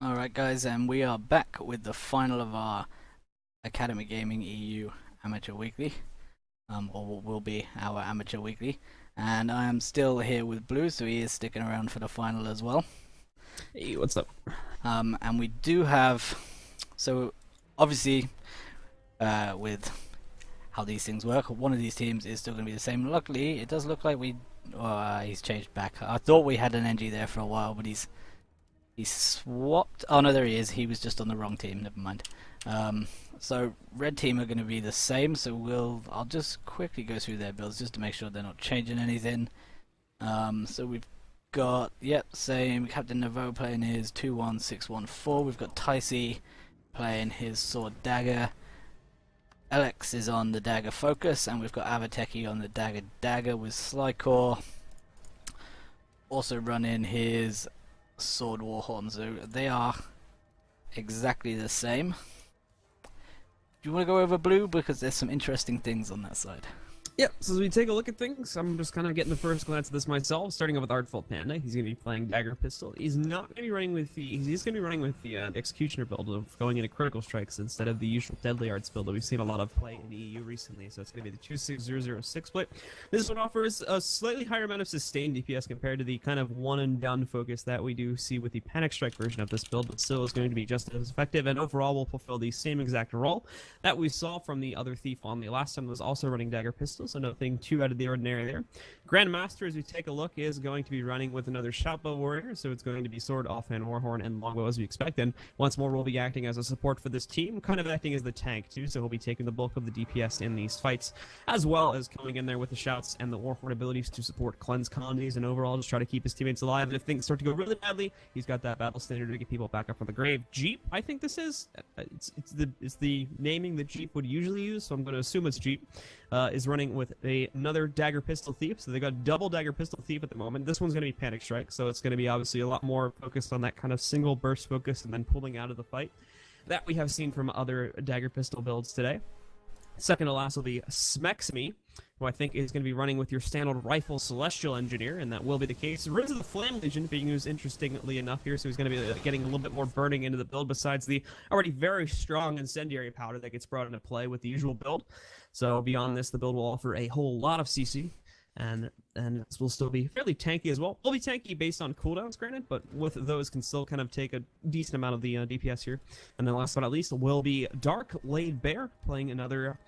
Alright guys, and we are back with the final of our Academy Gaming EU Amateur Weekly, or what will be our Amateur Weekly. And I am still here with Blue, so he is sticking around for the final as well. Hey, what's up? And we do have, so obviously, with how these things work, one of these teams is still going to be the same. Luckily, it does look like he's changed back. I thought we had an NG there for a while, but he's swapped. Oh no, there he is. He was just on the wrong team. Never mind. So red team are going to be the same. So I'll just quickly go through their builds just to make sure they're not changing anything. So we've got same. Captain Naveau playing his 2-1-6-1-4. We've got Ticey playing his sword dagger. Alex is on the dagger focus, and we've got Avateki on the dagger with Slycore. Also running his sword warhorn, so they are exactly the same. Do you want to go over Blue, because there's some interesting things on that side? Yep, so as we take a look at things, I'm just kind of getting the first glance at this myself, starting off with Artful Panda. He's going to be playing Dagger Pistol. He's not going to be running with he's going to be running with the Executioner build of going into Critical Strikes instead of the usual Deadly Arts build that we've seen a lot of play in the EU recently. So it's going to be the 26006 split. This one offers a slightly higher amount of sustained DPS compared to the kind of one and done focus that we do see with the Panic Strike version of this build, but still is going to be just as effective and overall will fulfill the same exact role that we saw from the other Thief on the last time was also running Dagger Pistol, so nothing too out of the ordinary there. Grandmaster, as we take a look, is going to be running with another Shoutbow Warrior, so it's going to be Sword, Offhand, Warhorn, and Longbow as we expect, and once more will be acting as a support for this team, kind of acting as the tank too, so he'll be taking the bulk of the DPS in these fights, as well as coming in there with the Shouts and the Warhorn abilities to support Cleanse colonies, and overall just try to keep his teammates alive, and if things start to go really badly, he's got that battle standard to get people back up from the grave. Jeep, I think this is, it's the naming that Jeep would usually use, so I'm going to assume it's Jeep, is running with another Dagger Pistol Thief, so they got double Dagger Pistol Thief at the moment. This one's going to be Panic Strike, so it's going to be obviously a lot more focused on that kind of single burst focus and then pulling out of the fight that we have seen from other Dagger Pistol builds today. Second to last will be Smexme, who I think is going to be running with your standard Rifle Celestial Engineer, and that will be the case. Rinse of the Flame Legion being used interestingly enough here, so he's going to be getting a little bit more burning into the build besides the already very strong Incendiary Powder that gets brought into play with the usual build. So beyond this, the build will offer a whole lot of CC, and this will still be fairly tanky as well. Will be tanky based on cooldowns, granted, but with those can still kind of take a decent amount of the DPS here. And then last but not least will be Dark Laid Bear, playing another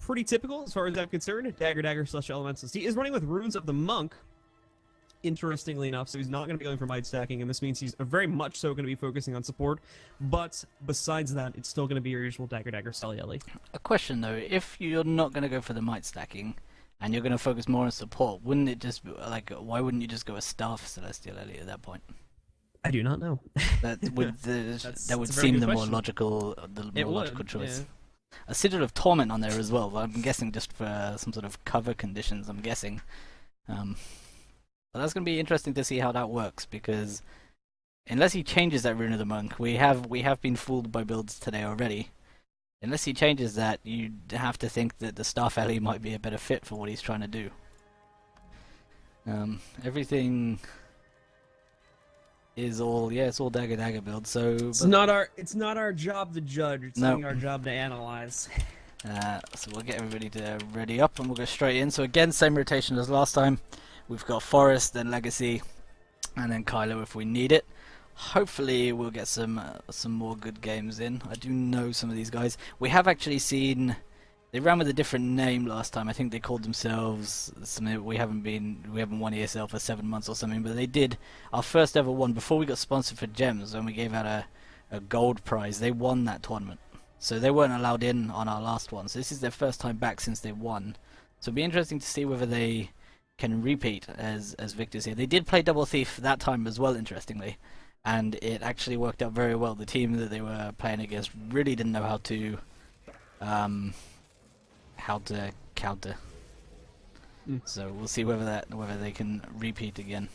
pretty typical, as far as I'm concerned, Dagger / Elemental. He is running with Runes of the Monk, interestingly enough, so he's not going to be going for might stacking, and this means he's very much so going to be focusing on support, but besides that, it's still going to be your usual Dagger Cellielli. A question though, if you're not going to go for the might stacking, and you're going to focus more on support, wouldn't it just be, like, why wouldn't you just go a Staff Celestial Ellie at that point? I do not know. That would seem the more logical, choice. Yeah. A Sigil of Torment on there as well, but I'm guessing just for some sort of cover conditions, I'm guessing. But that's going to be interesting to see how that works, because unless he changes that Rune of the Monk, we have been fooled by builds today already. Unless he changes that, you'd have to think that the Staff Ellie might be a better fit for what he's trying to do. Everything is all, it's all dagger build. So it's not our job to judge. It's only our job to analyze. So we'll get everybody to ready up, and we'll go straight in. So again, same rotation as last time. We've got Forest, then Legacy, and then Kylo if we need it. Hopefully we'll get some more good games in. I do know some of these guys. We have actually seen they ran with a different name last time. I think they called themselves something. We haven't won ESL for 7 months or something, but they did our first ever one before we got sponsored for gems, when we gave out a gold prize. They won that tournament, so they weren't allowed in on our last one. So this is their first time back since they won. So it'll be interesting to see whether they can repeat as victors here. They did play Double Thief that time as well, interestingly, and it actually worked out very well. The team that they were playing against really didn't know how to counter. So we'll see whether they can repeat again.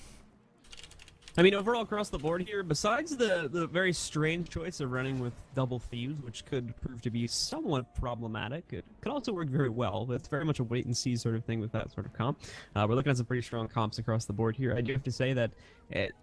I mean, overall across the board here, besides the very strange choice of running with double thieves, which could prove to be somewhat problematic, it could also work very well, but it's very much a wait-and-see sort of thing with that sort of comp. We're looking at some pretty strong comps across the board here. I do have to say that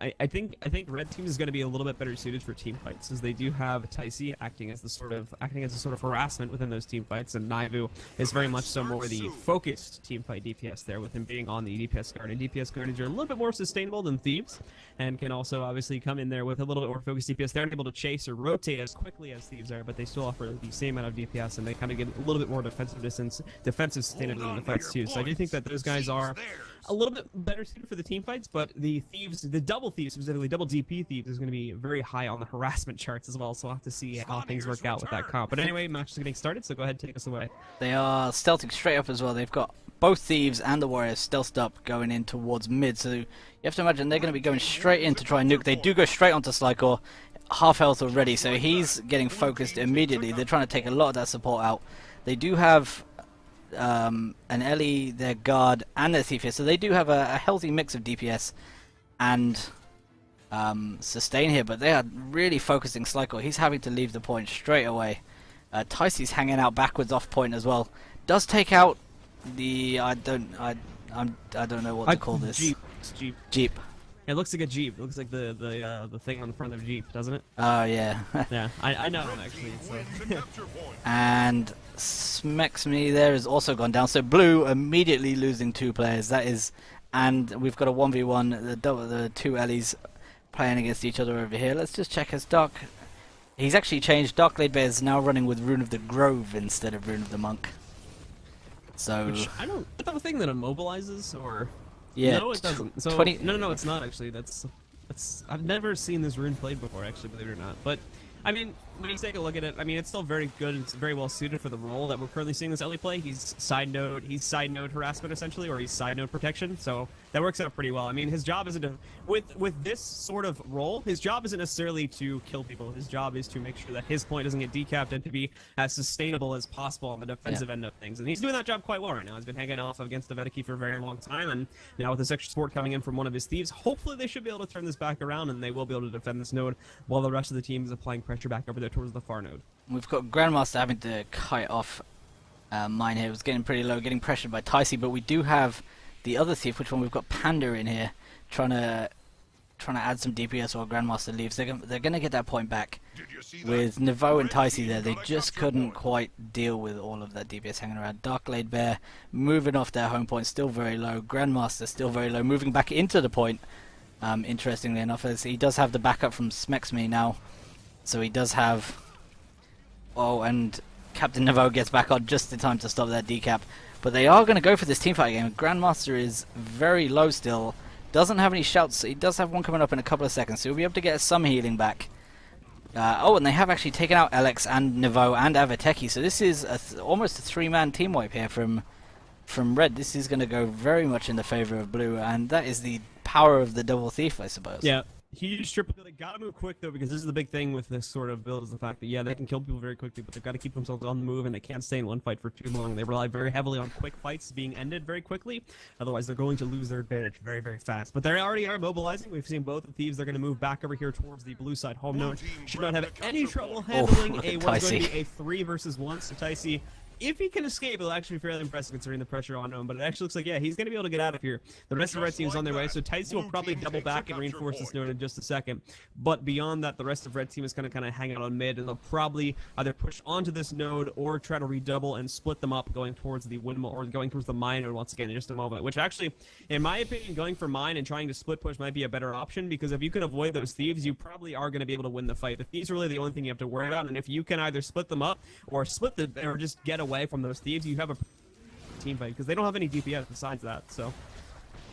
I think red team is going to be a little bit better suited for team fights, as they do have Taisi acting as a sort of harassment within those team fights, and Naivu is very much so more the focused team fight DPS there, with him being on the DPS guard. And DPS guards are a little bit more sustainable than thieves, and can also obviously come in there with a little bit more focused DPS. They aren't able to chase or rotate as quickly as thieves are, but they still offer the same amount of DPS, and they kind of get a little bit more defensive sustainability in the fights too. So I do think that those guys are a little bit better suited for the team fights, but the thieves, the double thieves, specifically double DP thieves, is going to be very high on the harassment charts as well, so we'll have to see how things work out with that comp. But anyway, match is getting started, so go ahead and take us away. They are stealthing straight up as well. They've got both thieves and the warriors stealthed up going in towards mid, so you have to imagine they're going to be going straight in to try and nuke. They do go straight onto Slycore, half health already, so he's getting focused immediately. They're trying to take a lot of that support out. They do have an Ellie, their guard, and their thief here, so they do have a healthy mix of DPS and sustain here, but they are really focusing Slycore. He's having to leave the point straight away. Ticey's hanging out backwards off point as well. Does take out the I don't know what to call this. Jeep. It's Jeep. Jeep. It looks like a Jeep. It looks like the thing on the front of a Jeep, doesn't it? Oh yeah. Yeah, I know him actually. So. And Smexme me there has also gone down. So blue immediately losing 2 players. That is, and we've got a 1v1. The 2 Ellies playing against each other over here. Let's just check his Dark. He's actually changed. Dark Blade Bear is now running with Rune of the Grove instead of Rune of the Monk. So which I don't. Is that a thing that immobilizes or? Yeah. No, it doesn't. So no, it's not actually. That's. I've never seen this rune played before, actually, believe it or not. But I mean, when you take a look at it, I mean, it's still very good. It's very well suited for the role that we're currently seeing this Ellie play. He's side node harassment essentially, or he's side node protection. So that works out pretty well. I mean, his job isn't to, with this sort of role, his job isn't necessarily to kill people. His job is to make sure that his point doesn't get decapped and to be as sustainable as possible on the defensive end of things. And he's doing that job quite well right now. He's been hanging off against the Vedeki for a very long time, and now with this extra support coming in from one of his thieves, hopefully they should be able to turn this back around, and they will be able to defend this node while the rest of the team is applying pressure back over there towards the far node. We've got Grandmaster having to kite off mine here. It was getting pretty low, getting pressured by Ticey, but we do have the other thief. Which one? We've got Panda in here trying to add some DPS while Grandmaster leaves. They're going to get that point back. With Nevo and Ticey there, they just couldn't quite deal with all of that DPS hanging around. Dark Blade Bear moving off their home point, still very low. Grandmaster still very low, moving back into the point. Interestingly enough, as he does have the backup from Smexme now, so he does have. Oh, and Captain Nevo gets back on just in time to stop that decap. But they are going to go for this teamfight game. Grandmaster is very low still. Doesn't have any shouts. He does have one coming up in a couple of seconds, so he'll be able to get some healing back. Oh, and they have actually taken out Alex and Nevo and Avateki. So this is almost a 3-man team wipe here from Red. This is going to go very much in the favor of Blue, and that is the power of the double thief, I suppose. Yeah. Huge triple kill. They gotta move quick though, because this is the big thing with this sort of build, is the fact that yeah, they can kill people very quickly, but they've got to keep themselves on the move, and they can't stay in one fight for too long. They rely very heavily on quick fights being ended very quickly, otherwise they're going to lose their advantage very, very fast. But they already are mobilizing. We've seen both the thieves. They're going to move back over here towards the blue side home node. Should not have any trouble handling what's going to be a 3 versus 1. So Ticey, if he can escape, it'll actually be fairly impressive considering the pressure on him, but it actually looks like, yeah, he's going to be able to get out of here. The rest of the red team is on their way, so Ticey will probably double back and reinforce this node in just a second. But beyond that, the rest of red team is going to kind of hang out on mid, and they'll probably either push onto this node or try to redouble and split them up going towards the windmill, or going towards the mine node once again in just a moment. Which actually, in my opinion, going for mine and trying to split push might be a better option, because if you can avoid those thieves, you probably are going to be able to win the fight. The thieves are really the only thing you have to worry about, and if you can either split them up or or just get away from those thieves, you have a team fight, because they don't have any DPS besides that. So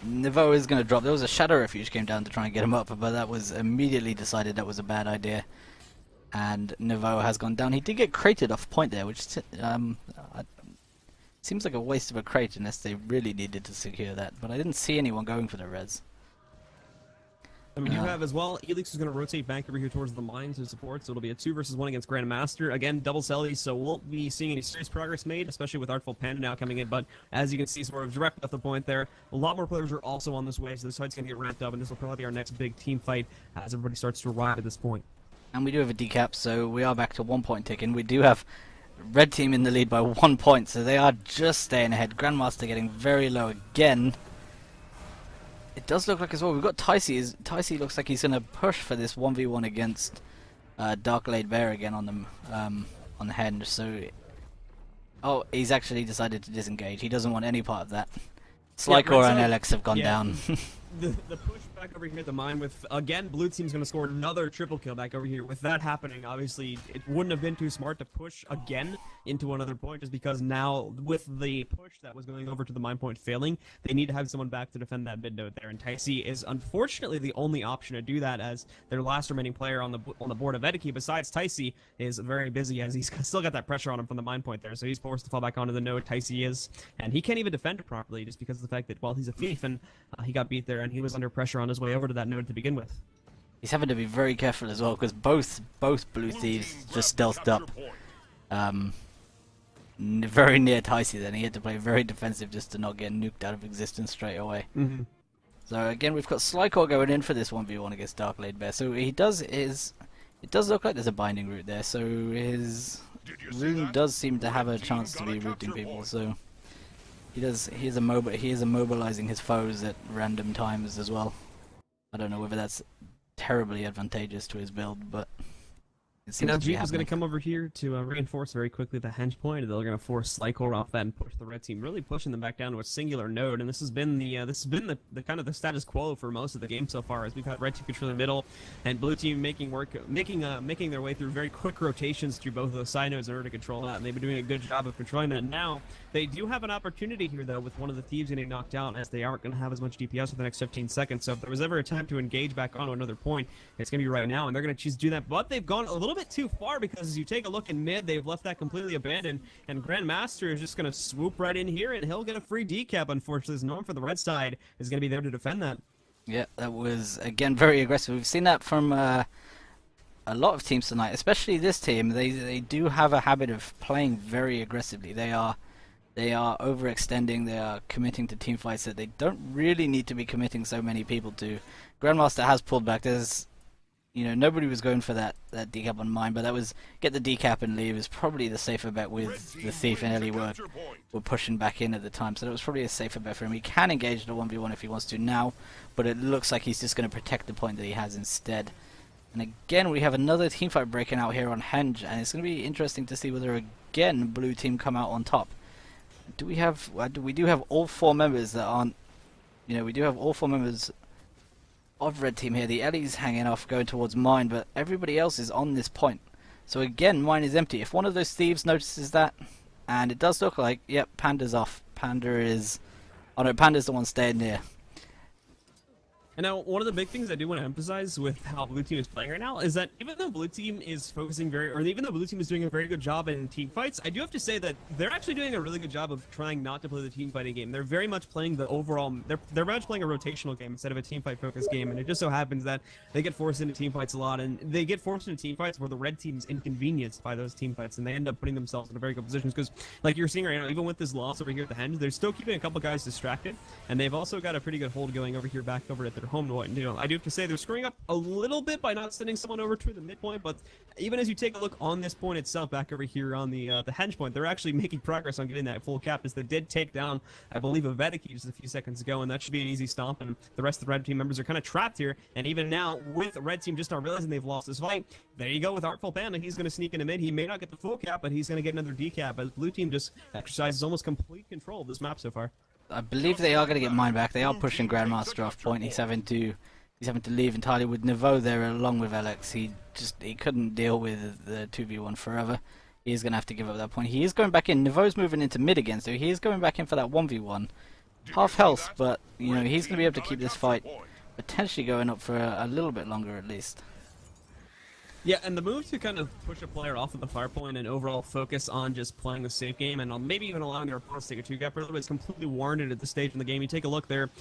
Nevo is going to drop. There was a Shadow Refuge came down to try and get him up, but that was immediately decided that was a bad idea, and Nevo has gone down. He did get crated off point there, which seems like a waste of a crate unless they really needed to secure that, but I didn't see anyone going for the res. And we do have as well, Elix is going to rotate back over here towards the mine to support, so it'll be a 2 versus 1 against Grandmaster. Again, double Selly, so we won't be seeing any serious progress made, especially with Artful Panda now coming in, but as you can see, sort of direct off the point there, a lot more players are also on this way, so this fight's going to get ramped up, and this will probably be our next big team fight as everybody starts to arrive at this point. And we do have a decap, so we are back to 1 point ticking. We do have Red Team in the lead by 1 point, so they are just staying ahead. Grandmaster getting very low again. It does look like as well, we've got Ticey. Ticey looks like he's going to push for this 1v1 against Dark-Laid Bear again on the Henge, so... Oh, he's actually decided to disengage. He doesn't want any part of that. Slykor and Alex have gone down. The push back over here at the mine with, again, blue team's going to score another triple kill back over here. With that happening, obviously, it wouldn't have been too smart to push again into another point, just because now, with the push that was going over to the mine point failing, they need to have someone back to defend that mid node there. And Ticey is unfortunately the only option to do that, as their last remaining player on the board of Ediki, besides Ticey, is very busy, as he's still got that pressure on him from the mine point there. So he's forced to fall back onto the node, Ticey is, and he can't even defend it properly, just because of the fact that, well, he's a thief, and he got beat there, and he was under pressure on his way over to that node to begin with. He's having to be very careful as well, because both blue thieves just stealthed up very near Ticey. Then he had to play very defensive just to not get nuked out of existence straight away. So again, we've got Slykor going in for this 1v1 against Dark-Laid Bear. So it does look like there's a binding route there, so his rune does seem to have a chance to be rooting people, so he is immobilizing his foes at random times as well. I don't know whether that's terribly advantageous to his build, but it seems now to be Jeep is going to come over here to reinforce very quickly the Henge point. They're going to force Slykor off that and push the red team, really pushing them back down to a singular node. And this has been the kind of the status quo for most of the game so far, as we've had red team controlling the middle and blue team making their way through very quick rotations through both of those side nodes in order to control that. And they've been doing a good job of controlling that. Now they do have an opportunity here though, with one of the thieves getting knocked out, as they aren't going to have as much DPS for the next 15 seconds. So if there was ever a time to engage back onto another point, it's going to be right now, and they're going to choose to do that. But they've gone a little bit too far, because as you take a look in mid, they've left that completely abandoned, and Grandmaster is just going to swoop right in here, and he'll get a free decap, unfortunately, as no one for the red side is going to be there to defend that. Yeah, that was, again, very aggressive. We've seen that from a lot of teams tonight, especially this team. They do have a habit of playing very aggressively. They are overextending, they are committing to team fights that they don't really need to be committing so many people to. Grandmaster has pulled back. There's, nobody was going for that decap on mine, but that was get the decap and leave is probably the safer bet, with the thief and Ellie were pushing back in at the time, so that was probably a safer bet for him. He can engage the 1v1 if he wants to now, but it looks like he's just going to protect the point that he has instead. And again, we have another team fight breaking out here on Henge, and it's going to be interesting to see whether again blue team come out on top. We do have all 4 members that aren't, we do have all 4 members of red team here. The Ellie's hanging off going towards mine, but everybody else is on this point. So again, mine is empty. If one of those thieves notices that, and it does look like, yep, Panda's off. Panda's the one staying near. And now, one of the big things I do want to emphasize with how blue team is playing right now is that even though blue team is focusing even though blue team is doing a very good job in team fights, I do have to say that they're actually doing a really good job of trying not to play the team fighting game. They're very much playing the overall, they're very much playing a rotational game instead of a team fight focused game. And it just so happens that they get forced into team fights a lot, and they get forced into team fights where the red team's inconvenienced by those team fights, and they end up putting themselves in a very good positions, because like you're seeing right now, even with this loss over here at the Henge, they're still keeping a couple guys distracted, and they've also got a pretty good hold going over here back over at their home point. I do have to say they're screwing up a little bit by not sending someone over to the midpoint, but even as you take a look on this point itself, back over here on the Henge point, they're actually making progress on getting that full cap, as they did take down, I believe, a Vediki just a few seconds ago, and that should be an easy stomp, and the rest of the red team members are kind of trapped here, and even now, with red team just not realizing they've lost this fight, there you go with Artful Panda. He's going to sneak into mid. He may not get the full cap, but he's going to get another decap, as blue team just exercises almost complete control of this map so far. I believe they are going to get mine back. They are pushing Grandmaster off point. He's having to leave entirely with Nevo there along with Alex. He couldn't deal with the 2v1 forever. He's going to have to give up that point. He is going back in. Nevo's moving into mid again, so he is going back in for that 1v1. Half health, but he's going to be able to keep this fight potentially going up for a little bit longer at least. Yeah, and the move to kind of push a player off of the fire point and overall focus on just playing the safe game and maybe even allowing their opponents to take a 2-gap is completely warranted at this stage in the game. You take a look, they're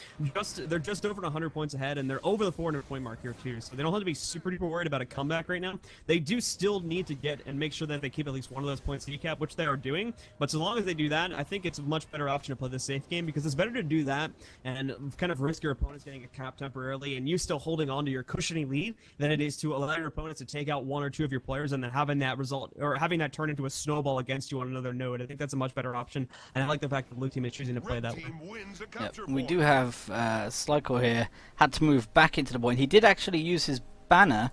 just over 100 points ahead, and they're over the 400-point mark here too, so they don't have to be super duper worried about a comeback right now. They do still need to get and make sure that they keep at least one of those points decap, which they are doing, but so long as they do that, I think it's a much better option to play the safe game, because it's better to do that and kind of risk your opponents getting a cap temporarily and you still holding on to your cushioning lead than it is to allow your opponents to take out one or two of your players and then having that result or having that turn into a snowball against you on another node. I think that's a much better option, and I like the fact that the blue team is choosing to play that way. Yep. We do have Slycore here, had to move back into the point. He did actually use his banner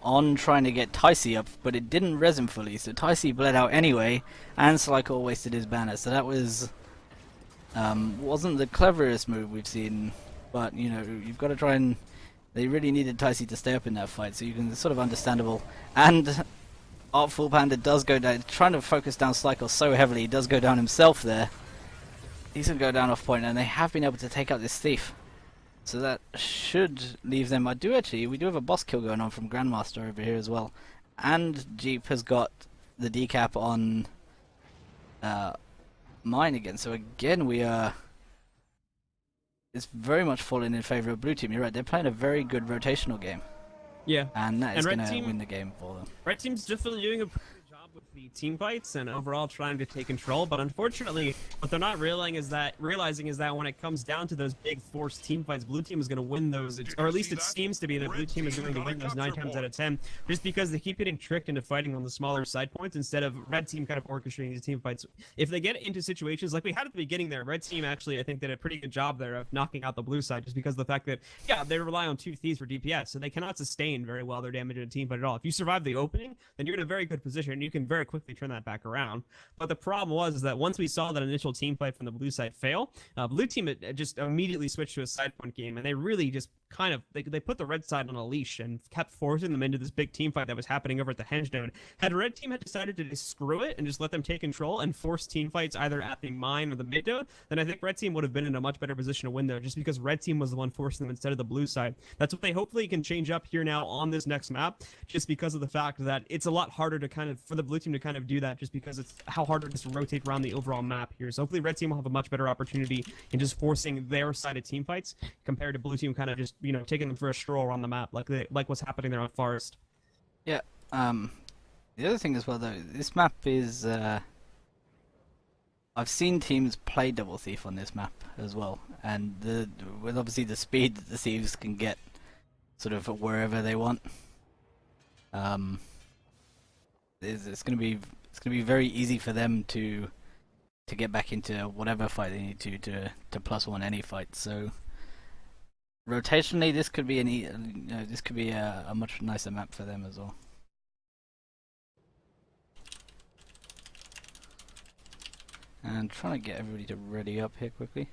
on trying to get Ticey up, but it didn't res him fully, so Ticey bled out anyway, and Slycore wasted his banner, so that was wasn't the cleverest move we've seen, but you know, you've got to try and they really needed Ticey to stay up in that fight, so you can sort of understandable. And Artful Panda does go down, trying to focus down Slycore so heavily, he does go down himself there. He's going to go down off point, and they have been able to take out this thief. So that should leave them. We do have a boss kill going on from Grandmaster over here as well. And Jeep has got the decap on mine again. So again, we are... It's very much falling in favor of blue team. You're right, they're playing a very good rotational game. Yeah. And that is going to win the game for them. Red team's definitely doing a pretty good job with the team fights and overall trying to take control, but unfortunately, what they're not realizing is that when it comes down to those big forced team fights, blue team is going to win those, or at least it seems to be that blue team is going to win those 9 times out of 10, just because they keep getting tricked into fighting on the smaller side points instead of red team kind of orchestrating these team fights. If they get into situations like we had at the beginning there, red team actually I think did a pretty good job there of knocking out the blue side, just because of the fact that yeah, they rely on 2 thieves for DPS, so they cannot sustain very well their damage in a team fight at all. If you survive the opening, then you're in a very good position and you can very quickly turn that back around. But the problem was that once we saw that initial team fight from the blue side fail, blue team just immediately switched to a side point game, and they really just kind of they put the red side on a leash and kept forcing them into this big team fight that was happening over at the henge node. Had red team had decided to just screw it and just let them take control and force team fights either at the mine or the mid node, then I think red team would have been in a much better position to win there, just because red team was the one forcing them instead of the blue side. That's what they hopefully can change up here now on this next map, just because of the fact that it's a lot harder to kind of for the blue team to kind of do that, just because it's how hard it is to rotate around the overall map here. So hopefully red team will have a much better opportunity in just forcing their side of team fights compared to blue team kind of just, you know, taking them for a stroll around the map like what's happening there on Forest. Yeah. The other thing as well though, this map is I've seen teams play Double Thief on this map as well, and with obviously the speed that the thieves can get sort of wherever they want, it's going to be very easy for them to get back into whatever fight they need to +1 any fight. So rotationally, this could be a much nicer map for them as well. And trying to get everybody to ready up here quickly.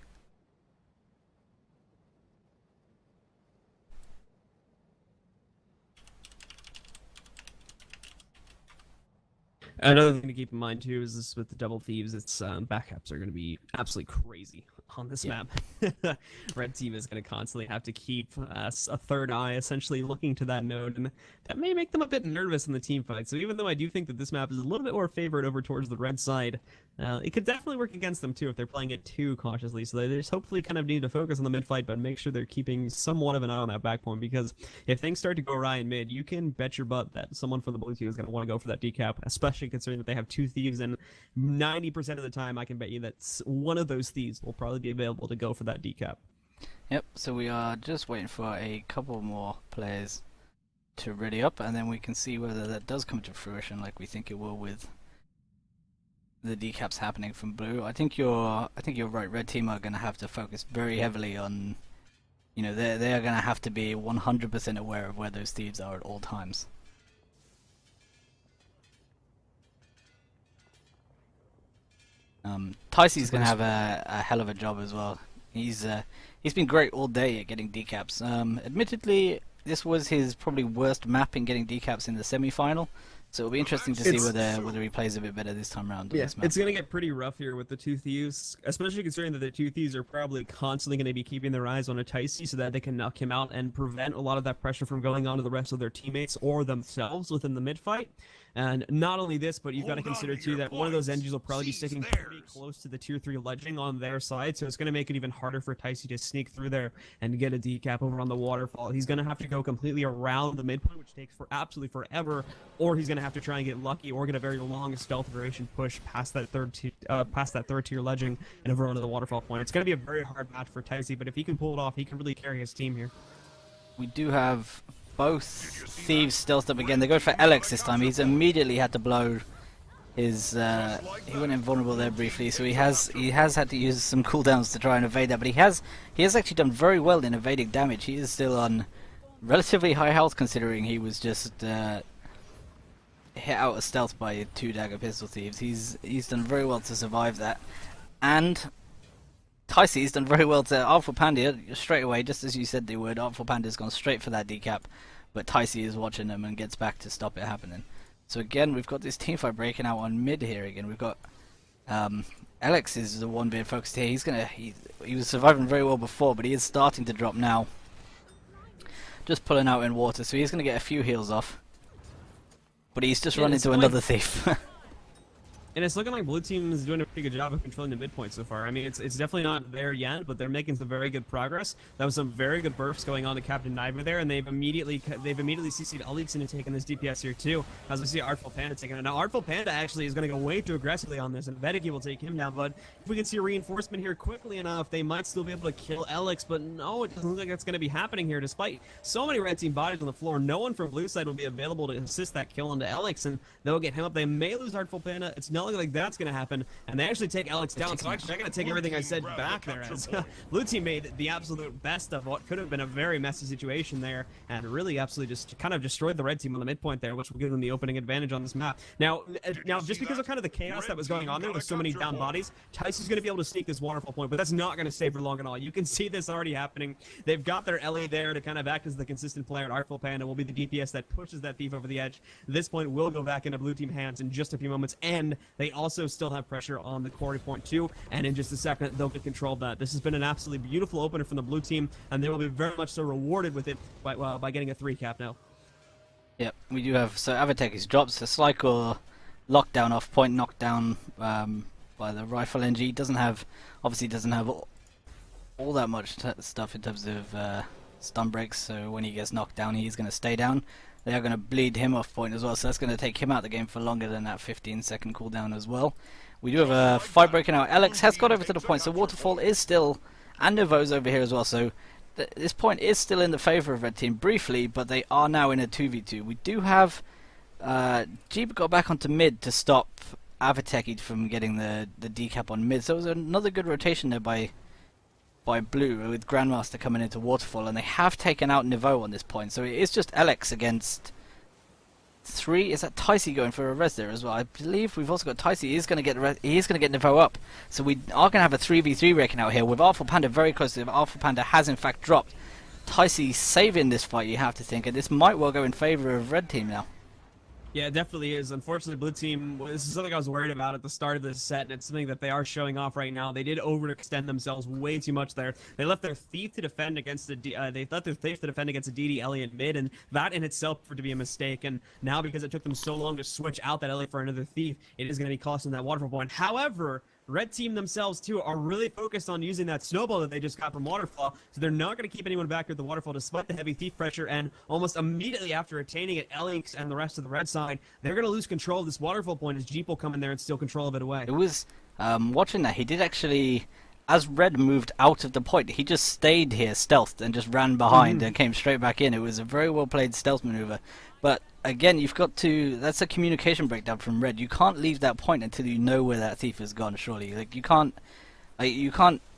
Another thing to keep in mind too is this with the double thieves, its backups are going to be absolutely crazy on this map. Red team is going to constantly have to keep a third eye essentially looking to that node, and that may make them a bit nervous in the team fight. So even though I do think that this map is a little bit more favored over towards the red side, it could definitely work against them too if they're playing it too cautiously. So they just hopefully kind of need to focus on the mid fight, but make sure they're keeping somewhat of an eye on that back point, because if things start to go awry in mid, you can bet your butt that someone from the blue team is going to want to go for that decap, especially considering that they have 2 thieves, and 90% of the time I can bet you that one of those thieves will probably be available to go for that decap. Yep, so we are just waiting for a couple more players to ready up, and then we can see whether that does come to fruition like we think it will with the decaps happening from blue. I think you're right. Red team are going to have to focus very heavily on, you know, they are going to have to be 100% aware of where those thieves are at all times. Ticey's going to have a hell of a job as well. He's been great all day at getting decaps. Admittedly, this was his probably worst map in getting decaps in the semi-final, So it'll be interesting to see whether he plays a bit better this time around on this map. It's going to get pretty rough here with the two thieves, especially considering that the two thieves are probably constantly going to be keeping their eyes on a Ticey so that they can knock him out and prevent a lot of that pressure from going on to the rest of their teammates or themselves within the mid-fight. And not only this, but you've got to consider too that one of those engines will probably be sticking pretty close to the tier 3 ledging on their side, so it's going to make it even harder for Ticey to sneak through there and get a decap over on the waterfall. He's going to have to go completely around the midpoint, which takes for absolutely forever, or he's going to have to try and get lucky or get a very long stealth duration push past that third tier ledging and over onto the waterfall point. It's going to be a very hard match for Ticey, but if he can pull it off, he can really carry his team here. We do have both thieves stealthed up again. They go for Alex this time. He's immediately had to blow his. He went invulnerable there briefly, so he has had to use some cooldowns to try and evade that. But he has actually done very well in evading damage. He is still on relatively high health considering he was just hit out of stealth by 2 dagger pistol thieves. He's done very well to survive that, and Ticey's done very well to Artful Panda straight away, just as you said they would. Artful Panda's gone straight for that decap, but Ticey is watching them and gets back to stop it happening. So again, we've got this teamfight breaking out on mid here again. We've got Alex is the one being focused here. He was surviving very well before, but he is starting to drop now. Just pulling out in water, so he's going to get a few heals off. But he's just run into another thief. And it's looking like Blue Team is doing a pretty good job of controlling the midpoint so far. I mean, it's definitely not there yet, but they're making some very good progress. That was some very good bursts going on to Captain Niver there, and they've immediately CC'd Alex into taking this DPS here too. As we see Artful Panda taking it. Now, Artful Panda actually is going to go way too aggressively on this, and Vedeki will take him down. But if we can see a reinforcement here quickly enough, they might still be able to kill Alex. But no, it doesn't look like that's going to be happening here. Despite so many red team bodies on the floor, no one from Blue side will be available to assist that kill onto Alex, and they'll get him up. They may lose Artful Panda. It's not looking like that's going to happen. And they actually take Alex down, so actually I gotta take everything I said back there, as Blue Team made the absolute best of what could have been a very messy situation there, and really absolutely just kind of destroyed the red team on the midpoint there, which will give them the opening advantage on this map. Now just because of kind of the chaos that was going on there with so many down bodies, Tyson's gonna be able to sneak this waterfall point, but that's not gonna stay for long at all. You can see this already happening. They've got their Ellie there to kind of act as the consistent player, and Artful Panda will be the DPS that pushes that thief over the edge. This point will go back into Blue Team hands in just a few moments, and they also still have pressure on the quarry point too, and in just a second they'll get control of that. This has been an absolutely beautiful opener from the Blue Team, and they will be very much so rewarded with it by getting a 3 cap now. Yep, we do have, so Avatek drops the Slycore lockdown off point knockdown by the rifle NG. Obviously doesn't have all that much stuff in terms of stun breaks, so when he gets knocked down he's going to stay down. They are going to bleed him off point as well, so that's going to take him out of the game for longer than that 15-second cooldown as well. We do have a fight breaking out. Alex has got over to the point, so Waterfall is still, and Novo's over here as well, so this point is still in the favour of Red Team briefly, but they are now in a 2v2. We do have Jeep got back onto mid to stop Avateki from getting the decap on mid, so it was another good rotation there by Blue, with Grandmaster coming into Waterfall, and they have taken out Nivo on this point, so it is just Alex against 3. Is that Ticey going for a res there as well? I believe we've also got Ticey. He's going to get Nivo up, so we are going to have a 3v3 breaking out here with Artful Panda very close to him. Artful Panda has in fact dropped. Ticey saving this fight, you have to think, and this might well go in favour of Red Team now. Yeah, it definitely is. Unfortunately, Blue Team, this is something I was worried about at the start of this set, and it's something that they are showing off right now. They did overextend themselves way too much there. They left their thief to defend against the DD Elliot mid, and that in itself proved to be a mistake. And now, because it took them so long to switch out that Elliot for another thief, it is going to be costing that waterfall point. However, Red Team themselves, too, are really focused on using that snowball that they just got from Waterfall, so they're not going to keep anyone back here at the Waterfall despite the heavy thief pressure, and almost immediately after attaining it, Elinx and the rest of the red side, they're going to lose control of this Waterfall point as Jeep will come in there and steal control of it away. It was, watching that, he did actually, as Red moved out of the point, he just stayed here stealthed and just ran behind and came straight back in. It was a very well played stealth maneuver, but again, you've got to, that's a communication breakdown from Red. You can't leave that point until you know where that thief has gone, surely. Like, you can't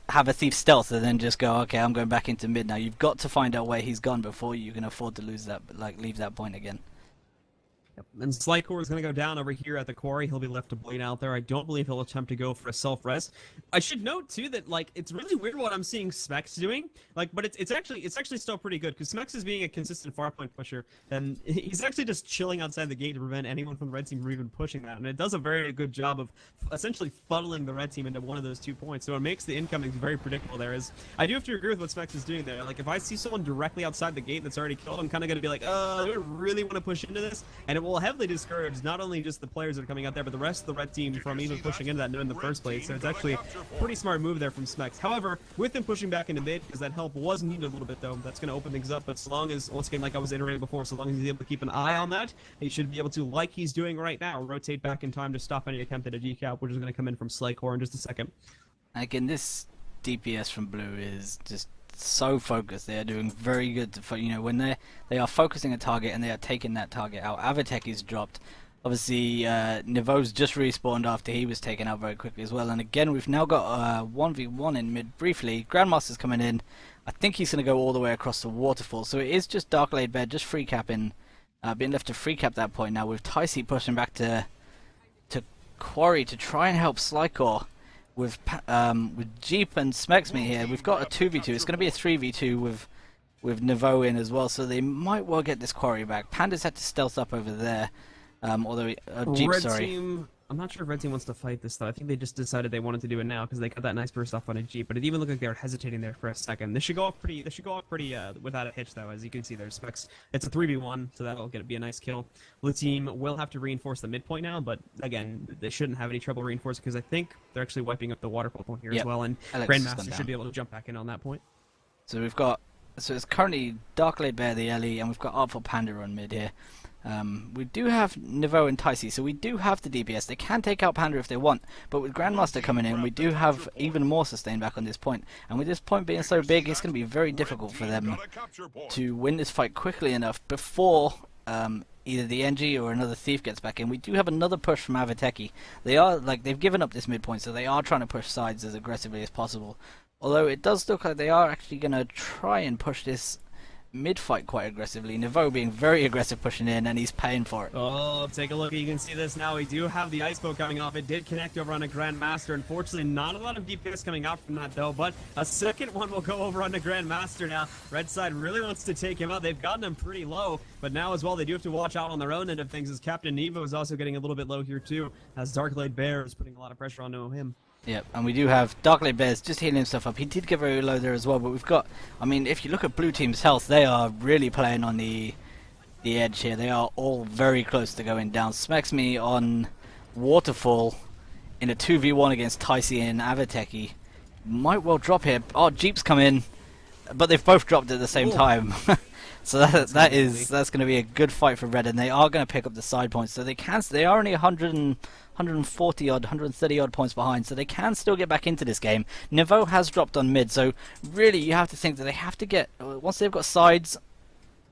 have a thief stealth and then just go, okay, I'm going back into mid now. You've got to find out where he's gone before you can afford to lose that, like, leave that point again. And Slycore is going to go down over here at the quarry. He'll be left to bleed out there. I don't believe he'll attempt to go for a self-res. I should note too that like it's really weird what I'm seeing Smex doing. Like, but it's actually still pretty good because Smex is being a consistent far point pusher, and he's actually just chilling outside the gate to prevent anyone from the red team from even pushing that. And it does a very good job of essentially funneling the red team into one of those 2 points. So it makes the incomings very predictable. There is, I do have to agree with what Smex is doing there. Like if I see someone directly outside the gate that's already killed, I'm kind of going to be like, do I really want to push into this? And it will heavily discourage not only just the players that are coming out there, but the rest of the red team from even pushing into that in the first place. So it's actually a pretty smart move there from Smex. However, with him pushing back into mid, because that help was needed a little bit though, that's going to open things up. But so long as, once again, like I was iterating before, so long as he's able to keep an eye on that, he should be able to, like he's doing right now, rotate back in time to stop any attempt at a decap, which is going to come in from Slycore in just a second. Again, this DPS from Blue is just so focused. They are doing very good to, when they are focusing a target and they are taking that target out. Avateki's dropped. Obviously, Niveau's just respawned after he was taken out very quickly as well. And again, we've now got 1v1 in mid briefly. Grandmaster's coming in. I think he's going to go all the way across the waterfall. So it is just Dark-Laid Bear just free capping, being left to free cap that point now with Ticey pushing back to Quarry to try and help Slycore. With Jeep and Smexme here, we've got a 2v2. It's going to be a 3v2 with Niveau in as well, so they might well get this quarry back. Panda's had to stealth up over there, although Jeep, Red sorry. Team, I'm not sure if Red Team wants to fight this though. I think they just decided they wanted to do it now because they got that nice burst off on a Jeep. But it even looked like they were hesitating there for a second. This should go off pretty. Without a hitch though, as you can see there's Specs. It's a 3v1, so that'll be a nice kill. Blue team will have to reinforce the midpoint now, but again, they shouldn't have any trouble reinforcing because I think they're actually wiping up the waterfall point here as well, and Grandmaster should be able to jump back in on that point. So we've got, it's currently Dark-Laid Bear the LE, and we've got Artful Panda on mid here. We do have Niveau and Ticey, so we do have the DPS. They can take out Panda if they want, but with Grandmaster coming in, we do have even more sustain back on this point. And with this point being so big, it's going to be very difficult for them to win this fight quickly enough before either the NG or another Thief gets back in. We do have another push from Avateki. They are, they've given up this midpoint, so they are trying to push sides as aggressively as possible. Although it does look like they are actually going to try and push this mid-fight quite aggressively. Niveau being very aggressive pushing in, and he's paying for it. Oh, take a look. You can see this now. We do have the ice bow coming off. It did connect over on a Grandmaster. Unfortunately, not a lot of DPS coming out from that, though, but a second one will go over on the Grandmaster now. Red side really wants to take him out. They've gotten him pretty low, but now as well, they do have to watch out on their own end of things, as Captain Nevo is also getting a little bit low here, too, as Dark-Laid Bear is putting a lot of pressure onto him. Yep, and we do have Dark-Laid Bears just healing himself up. He did get very low there as well, but we've got, I mean, if you look at Blue Team's health, they are really playing on the edge here. They are all very close to going down. Smexme on Waterfall in a 2v1 against Ticey and Avateki might well drop here. Oh, Jeep's come in, but they've both dropped at the same time. So that's going to be a good fight for Red, and they are going to pick up the side points. So they are only 140 odd, 130 odd points behind, so they can still get back into this game. Niveau has dropped on mid, so really you have to think that they have to get, once they've got sides,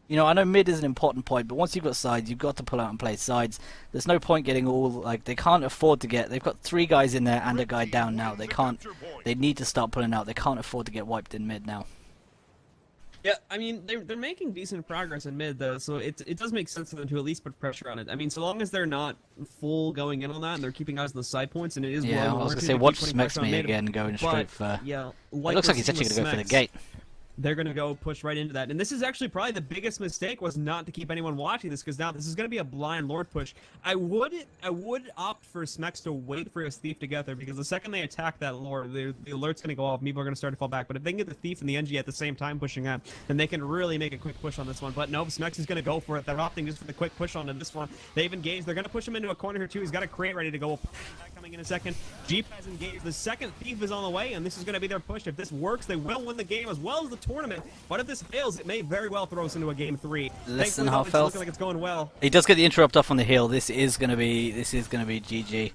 you know, I know mid is an important point, but once you've got sides, you've got to pull out and play sides. There's no point getting all, like, they can't afford to get, they've got 3 guys in there and a guy down now. They need to start pulling out. They can't afford to get wiped in mid now. Yeah, I mean, they're making decent progress in mid, though, so it does make sense for them to at least put pressure on it. I mean, so long as they're not full going in on that, and they're keeping eyes on the side points, and it is I was going to say, watch Smexme again going straight for... Yeah, it looks like he's actually going to go for the gate. They're going to go push right into that. And this is actually probably the biggest mistake, was not to keep anyone watching this, because now this is going to be a blind Lord push. I would opt for Smex to wait for his Thief to get there, because the second they attack that Lord, the alert's going to go off, people are going to start to fall back. But if they can get the Thief and the NG at the same time pushing out, then they can really make a quick push on this one. But no, Smex is going to go for it. They're opting just for the quick push onto this one. They've engaged. They're going to push him into a corner here, too. He's got a crate ready to go. Coming in a second. Jeep has engaged. The second Thief is on the way, and this is going to be their push. If this works, they will win the game as well as the tournament. But if this fails, it may very well throw us into a game 3. Less than half health. Looking like it's going well. He does get the interrupt off on the heal. This is going to be GG,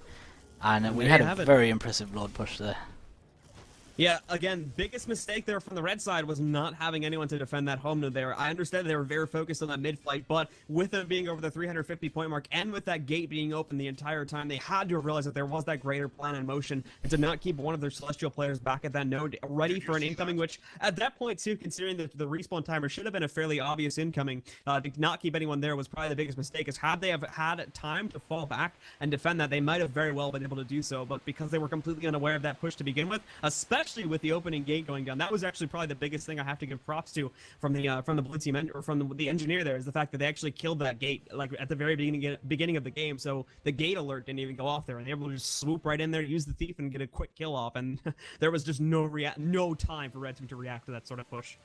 and we had a very impressive Lord push there. Yeah, again, biggest mistake there from the red side was not having anyone to defend that home node there. I understand they were very focused on that mid fight, but with them being over the 350 point mark and with that gate being open the entire time, they had to realize that there was that greater plan in motion and to not keep one of their Celestial players back at that node ready for an incoming, which at that point too, considering that the respawn timer should have been a fairly obvious incoming, to not keep anyone there was probably the biggest mistake. Is had they have had time to fall back and defend that, they might have very well been able to do so, but because they were completely unaware of that push to begin with, especially with the opening gate going down. That was actually probably the biggest thing I have to give props to from the blue team or from the engineer there, is the fact that they actually killed that gate like at the very beginning of the game. So the gate alert didn't even go off there, and they were able to just swoop right in there, use the thief, and get a quick kill off. And there was just no time for Red Team to react to that sort of push.